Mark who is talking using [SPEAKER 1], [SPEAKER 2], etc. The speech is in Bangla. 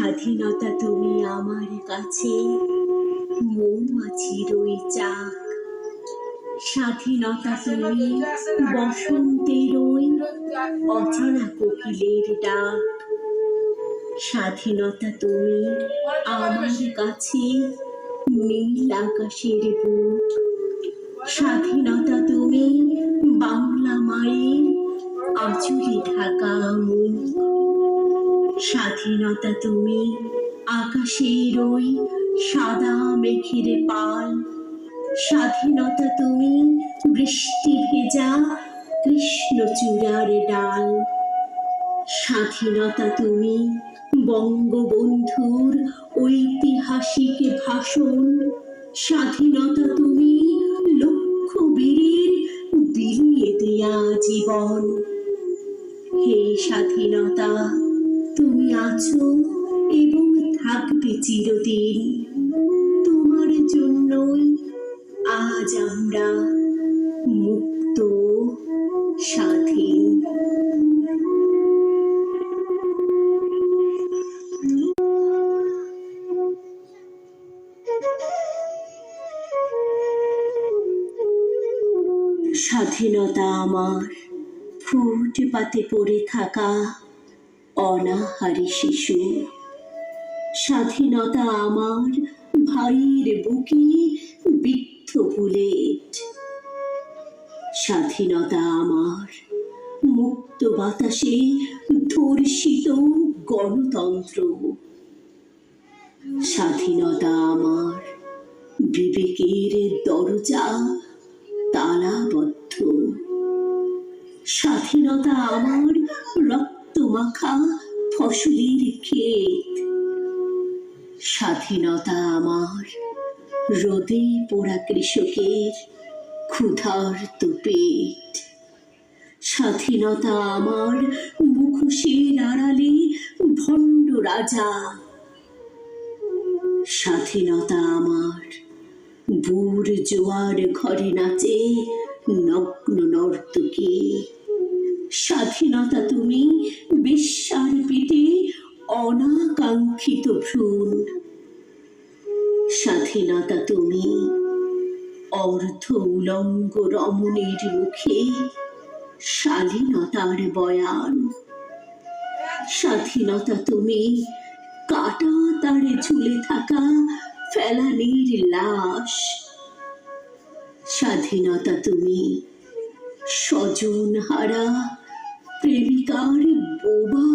[SPEAKER 1] স্বাধীনতা তুমি আমার কাছে মৌমাছির ওই চাক, স্বাধীনতা তুমি বসন্তের ওই অচেনা কোকিলের ডাক, স্বাধীনতা তুমি আমার কাছে নীল আকাশের বুক, স্বাধীনতা তুমি বাংলা মায়ের আঁচলে ঢাকা মুখ, স্বাধীনতা তুমি আকাশের ওই সাদা মেঘের পাল, স্বাধীনতা তুমি বৃষ্টি ভেজা কৃষ্ণচূড়ার ডাল, স্বাধীনতা তুমি বঙ্গবন্ধুর ঐতিহাসিক ভাষণ, স্বাধীনতা তুমি লক্ষ বীরের বিলিয়ে দেয়া জীবন। হে স্বাধীনতা, তুমি আছো এবং থাকবে চিরদিন, তোমার জন্যই আজ আমরা মুক্ত স্বাধীন। স্বাধীনতা আমার ফুটপাতে পড়ে থাকা অনাহারী শিশু, স্বাধীনতা আমার ভাইয়ের বুকে বিদ্ধ বুলেট, স্বাধীনতা আমার মুক্ত বাতাসে ধর্ষিত গণতন্ত্র, স্বাধীনতা আমার বিবেকের দরজা তালাবদ্ধ, স্বাধীনতা আমার রক্ত মাখা ফসলের ক্ষেত, স্বাধীনতা আমার রোদে পোড়া কৃষকের ক্ষুধার্ত পেট, স্বাধীনতা আমার মুখোশের আড়ালে ভণ্ড রাজা, স্বাধীনতা আমার বুর জোয়ার ঘরে নাচে নগ্ন নর্তকী, স্বাধীনতা তুমি বেশ্যার পেটে অনাকাঙ্ক্ষিত ভ্রূণ, স্বাধীনতা তুমি অর্ধ উলঙ্গ রমণীর মুখে শালীনতার বয়ান, স্বাধীনতা তুমি কাটা তারে ঝুলে থাকা ফেলানির লাশ, স্বাধীনতা তুমি স্বজন হারা প্রেমিকার বোবা